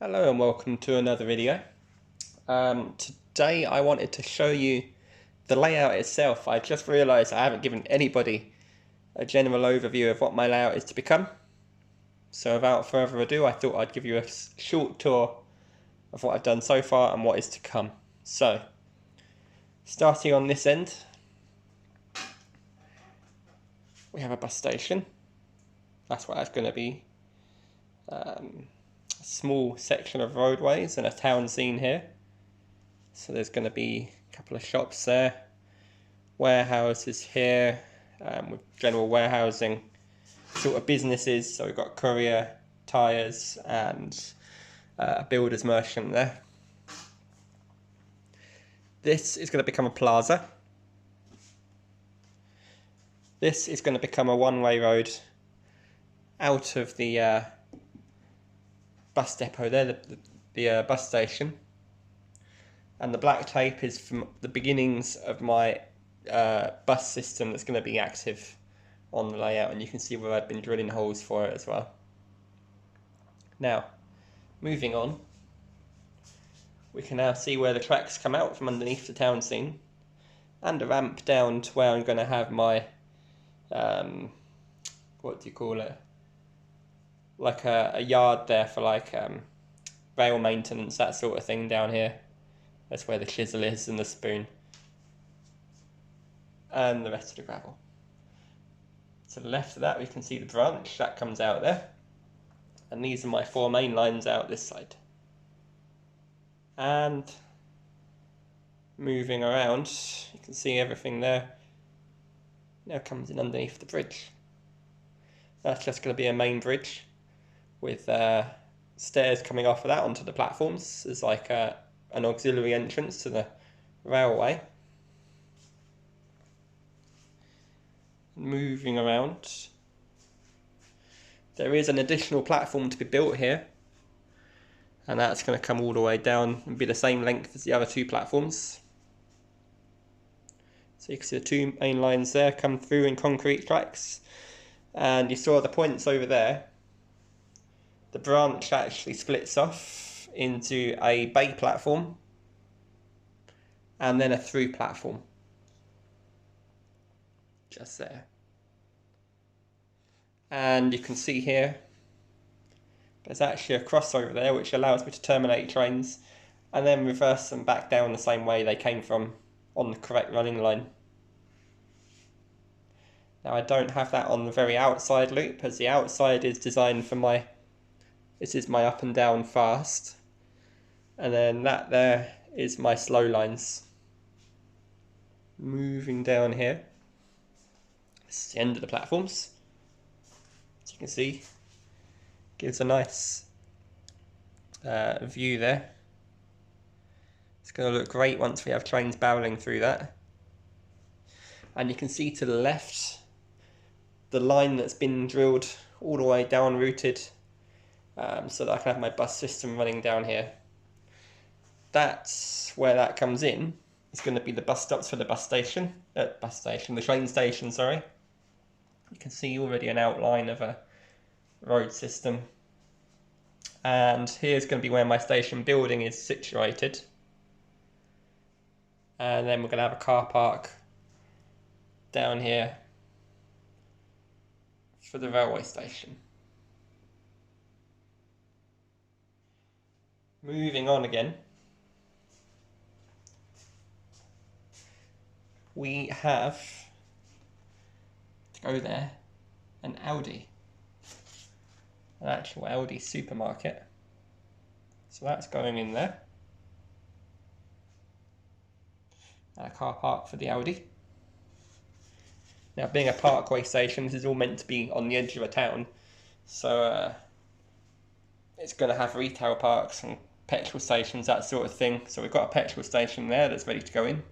Hello and welcome to another video. Today I wanted to show you the layout itself. I just realised I haven't given anybody a general overview of what my layout is to become. So without further ado, I thought I'd give you a short tour of what I've done so far and what is to come. So, starting on this end, we have a bus station. That's what that's going to be. Small section of roadways and a town scene here. So there's going to be a couple of shops there, warehouses here with general warehousing sort of businesses. So we've got courier, tyres and a builder's merchant there. This is going to become a plaza. This is going to become a one-way road out of the bus depot there, the bus station, and the black tape is from the beginnings of my bus system that's going to be active on the layout, and you can see where I've been drilling holes for it as well. Now, moving on, we can now see where the tracks come out from underneath the town scene, and a ramp down to where I'm going to have my what do you call it? Like a yard there for like rail maintenance, that sort of thing down here. That's where the chisel is and the spoon. And the rest of the gravel. To the left of that we can see the branch that comes out there. And these are my four main lines out this side. And moving around, you can see everything there. Now comes in underneath the bridge. That's just going to be a main bridge with stairs coming off of that onto the platforms. There's like an auxiliary entrance to the railway. Moving around, there is an additional platform to be built here, and that's going to come all the way down and be the same length as the other two platforms. So you can see the two main lines there come through in concrete tracks, and you saw the points over there. The branch actually splits off into a bay platform and then a through platform. Just there. And you can see here, there's actually a crossover there which allows me to terminate trains and then reverse them back down the same way they came from on the correct running line. Now I don't have that on the very outside loop, as the outside is designed for this is my up and down fast, and then that there is my slow lines. Moving down here, this is the end of the platforms. As you can see, gives a nice view there. It's going to look great once we have trains barreling through that. And you can see to the left, the line that's been drilled all the way down routed, so that I can have my bus system running down here. That's where that comes in. It's going to be the bus stops for the the train station, sorry. You can see already an outline of a road system. And here's going to be where my station building is situated. And then we're going to have a car park down here for the railway station. Moving on again, we have, to go there, an Aldi, an actual Aldi supermarket. So that's going in there. And a car park for the Aldi. Now, being a parkway station, this is all meant to be on the edge of a town, so it's going to have retail parks and petrol stations, that sort of thing. So we've got a petrol station there that's ready to go in.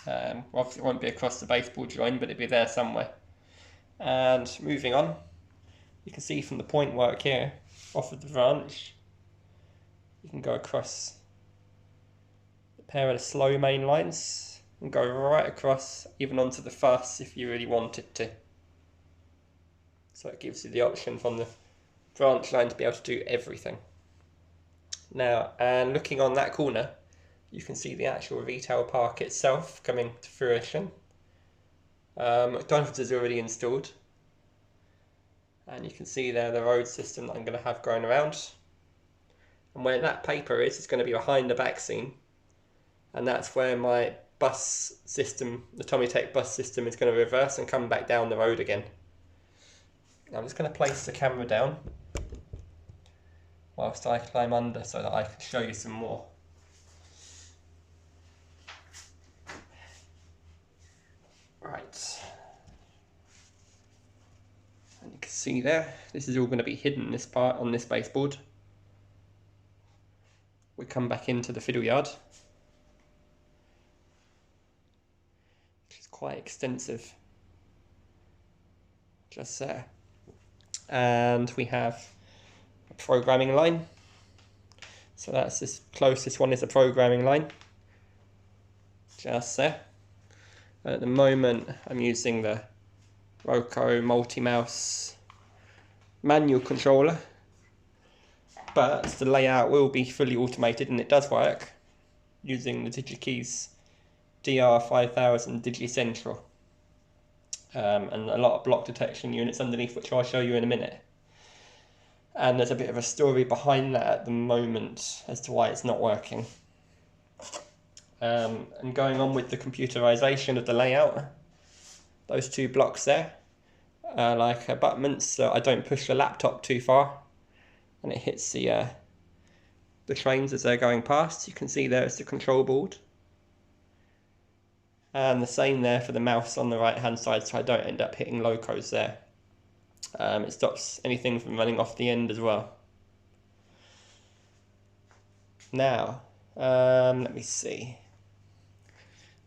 Obviously it won't be across the baseball joint, but it'll be there somewhere. And moving on, you can see from the point work here, off of the branch, you can go across a pair of the slow main lines and go right across, even onto the fast if you really wanted to. So it gives you the option from the branch line to be able to do everything. Now, and looking on that corner, you can see the actual retail park itself coming to fruition. McDonald's is already installed, and you can see there the road system that I'm going to have going around. And where that paper is, it's going to be behind the back scene, and that's where my bus system, the TrainTec bus system, is going to reverse and come back down the road again. Now I'm just going to place the camera down whilst I climb under so that I can show you some more. Right, and you can see there, this is all going to be hidden, this part on this baseboard. We come back into the fiddle yard, which is quite extensive, just there. And we have a programming line, so that's this closest one is a programming line, just there. At the moment I'm using the Roco Multimouse manual controller, but the layout will be fully automated, and it does work using the Digikeijs DR5000 DigiCentral, and a lot of block detection units underneath, which I'll show you in a minute. And there's a bit of a story behind that at the moment as to why it's not working. And going on with the computerization of the layout, those two blocks there are like abutments, so I don't push the laptop too far and it hits the trains as they're going past. You can see there is the control board, and the same there for the mouse on the right hand side, so I don't end up hitting locos there. It stops anything from running off the end as well. Now, let me see.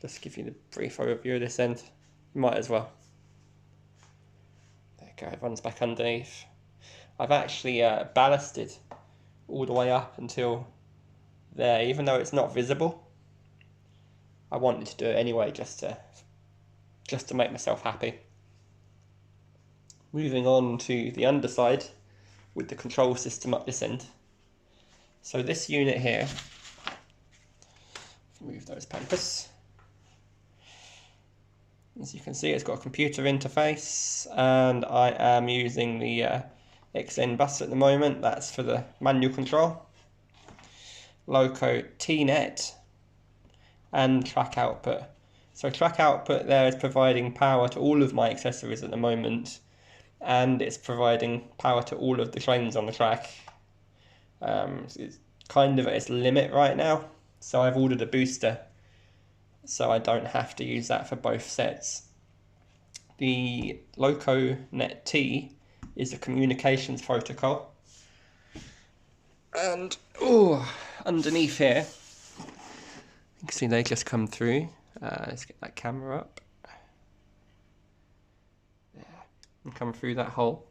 Just give you the brief overview of this end. Might as well. There you go, it runs back underneath. I've actually ballasted all the way up until there, even though it's not visible. I wanted to do it anyway, just to make myself happy. Moving on to the underside with the control system up this end. So this unit here, move those papers. As you can see, it's got a computer interface, and I am using the XN bus at the moment. That's for the manual control. LocoNet and track output. So track output there is providing power to all of my accessories at the moment, and it's providing power to all of the trains on the track. It's kind of at its limit right now, so I've ordered a booster so I don't have to use that for both sets. The LocoNet T is a communications protocol, and underneath here you can see they just come through. Let's get that camera up. There, and come through that hole,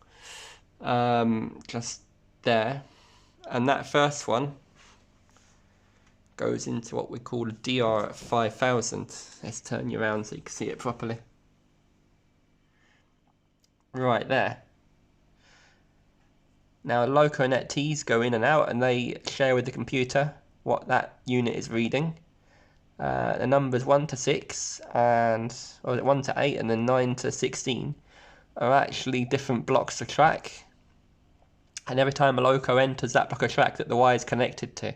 just there, and that first one goes into what we call a DR5000. Let's turn you around so you can see it properly. Right there. Now LocoNet T's go in and out, and they share with the computer what that unit is reading. The numbers 1 to 6 and 1 to 8 and then 9 to 16 are actually different blocks of track. And every time a loco enters that block of track that the wire is connected to,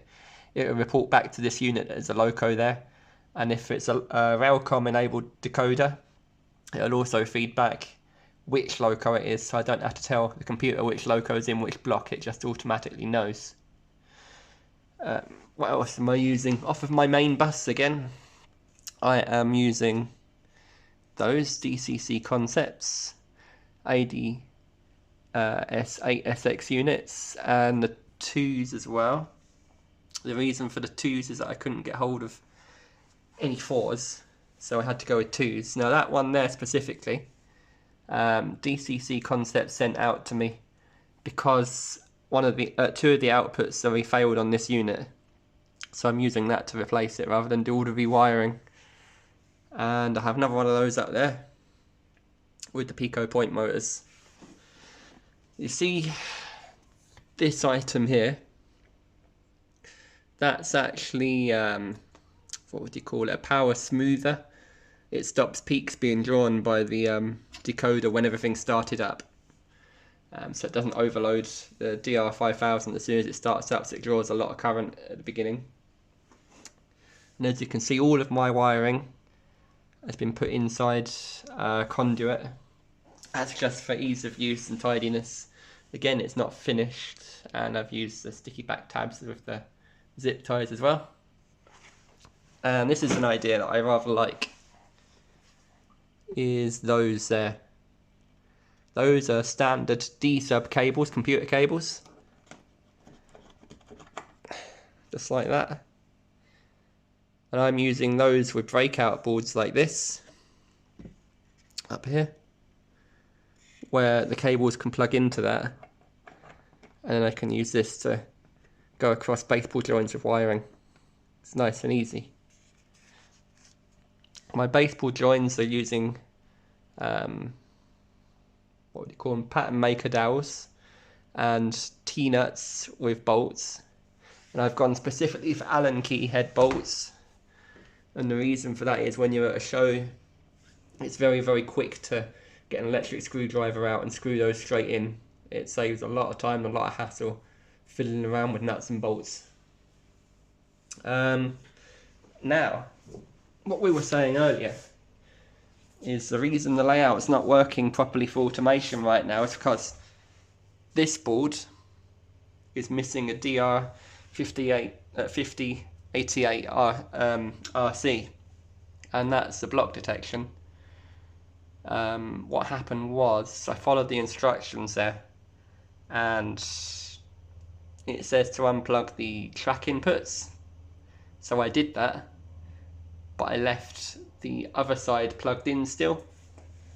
it will report back to this unit that there's a loco there. And if it's a Railcom enabled decoder, it'll also feed back which loco it is, so I don't have to tell the computer which loco is in which block, it just automatically knows. What else am I using? Off of my main bus again, I am using those DCC Concepts ADS8SX units and the 2s as well. The reason for the 2s is that I couldn't get hold of any 4s, so I had to go with 2s. Now that one there specifically, DCC Concepts sent out to me because one of the 2 of the outputs are failed on this unit, so I'm using that to replace it rather than do all the rewiring. And I have another one of those out there with the Peco point motors. You see this item here, That's actually, what would you call it, a power smoother. It stops peaks being drawn by the decoder when everything's started up. So it doesn't overload the DR5000 as soon as it starts up, so it draws a lot of current at the beginning. And as you can see, all of my wiring has been put inside conduit. That's just for ease of use and tidiness. Again, it's not finished, and I've used the sticky back tabs with the zip ties as well. And this is an idea that I rather like, is those there. Those are standard D-sub cables, computer cables. Just like that. And I'm using those with breakout boards like this, up here, where the cables can plug into that. And then I can use this to go across baseboard joints with wiring. It's nice and easy. My baseboard joins are using, what would you call them, pattern maker dowels and T-nuts with bolts. And I've gone specifically for Allen key head bolts. And the reason for that is when you're at a show, it's very, very quick to get an electric screwdriver out and screw those straight in. It saves a lot of time and a lot of hassle fiddling around with nuts and bolts. Now, what we were saying earlier is the reason the layout's not working properly for automation right now is because this board is missing a DR5088RC, and that's the block detection. What happened was I followed the instructions there, and it says to unplug the track inputs, so I did that, but I left the other side plugged in still.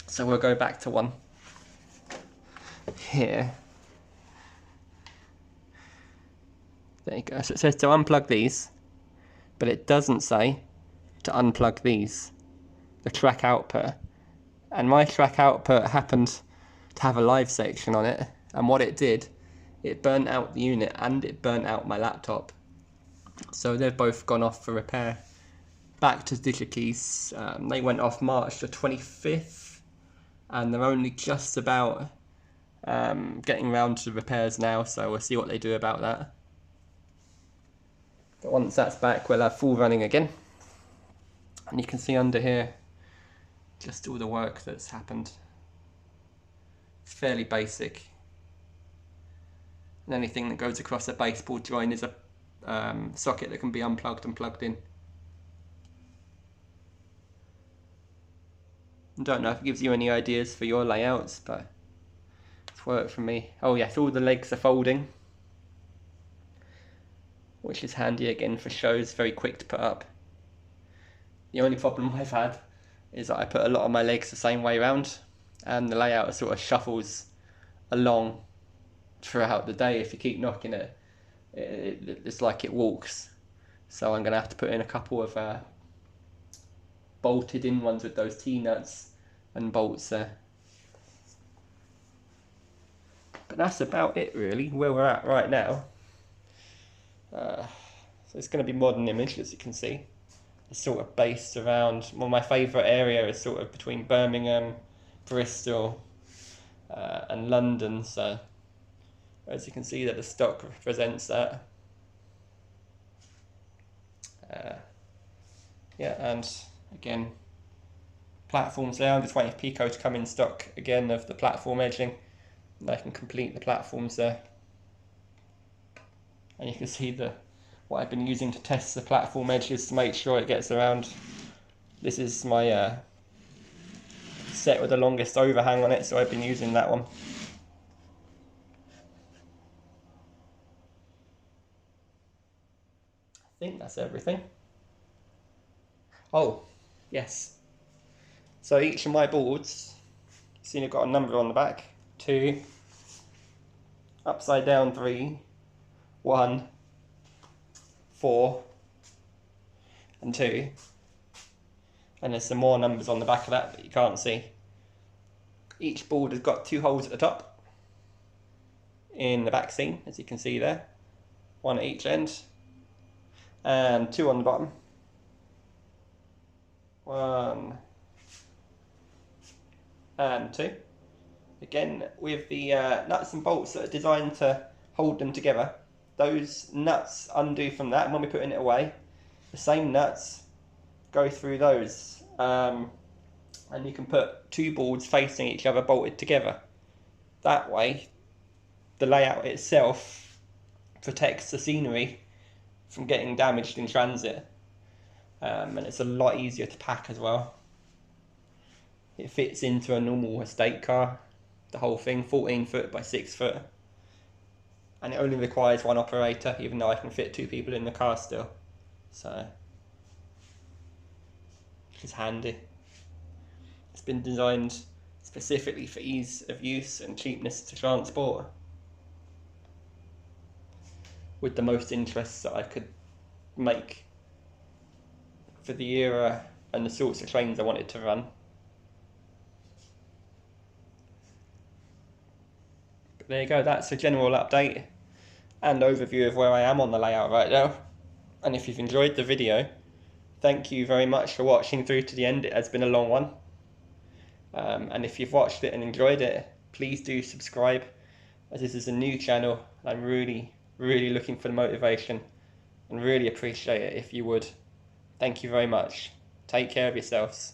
So we'll go back to one here. There you go. So it says to unplug these, but it doesn't say to unplug these, the track output. And my track output happened to have a live section on it, and what it did, it burnt out the unit and it burnt out my laptop. So they've both gone off for repair. Back to Digikeijs, they went off March the 25th, and they're only just about getting round to repairs now, so we'll see what they do about that. But once that's back, we'll have full running again. And you can see under here just all the work that's happened. It's fairly basic. And anything that goes across a baseboard joint is a socket that can be unplugged and plugged in. I don't know if it gives you any ideas for your layouts, but it's worked for me. Oh yes, all the legs are folding, which is handy again for shows, very quick to put up. The only problem I've had is that I put a lot of my legs the same way around, and the layout sort of shuffles along throughout the day. If you keep knocking it, it's like it walks. So I'm going to have to put in a couple of bolted in ones with those T-nuts and bolts there. But that's about it really, where we're at right now. So it's going to be modern image, as you can see. It's sort of based around, well, my favourite area is sort of between Birmingham, Bristol and London, so as you can see that the stock represents that. Yeah, and again, platforms there. I'm just waiting for Peco to come in stock again of the platform edging, and I can complete the platforms there. And you can see what I've been using to test the platform edges to make sure it gets around. This is my set with the longest overhang on it, so I've been using that one. I think that's everything. Oh, yes. So each of my boards, you see I've got a number on the back. 2, upside down 3, 1, 4, and 2. And there's some more numbers on the back of that you can't see. Each board has got 2 holes at the top in the back seam, as you can see there. One at each end. and 2 on the bottom. 1 and 2. Again, with the nuts and bolts that are designed to hold them together, those nuts undo from that, and when we're putting it away, the same nuts go through those. And you can put 2 boards facing each other bolted together. That way, the layout itself protects the scenery from getting damaged in transit. And it's a lot easier to pack as well. It fits into a normal estate car, the whole thing, 14 foot by 6 foot. And it only requires 1 operator, even though I can fit 2 people in the car still. So, it's handy. It's been designed specifically for ease of use and cheapness to transport, with the most interests that I could make for the era and the sorts of trains I wanted to run. But there you go, that's a general update and overview of where I am on the layout right now. And if you've enjoyed the video, thank you very much for watching through to the end. It has been a long one. And if you've watched it and enjoyed it, please do subscribe, as this is a new channel. I'm really looking for the motivation and really appreciate it if you would. Thank you very much. Take care of yourselves.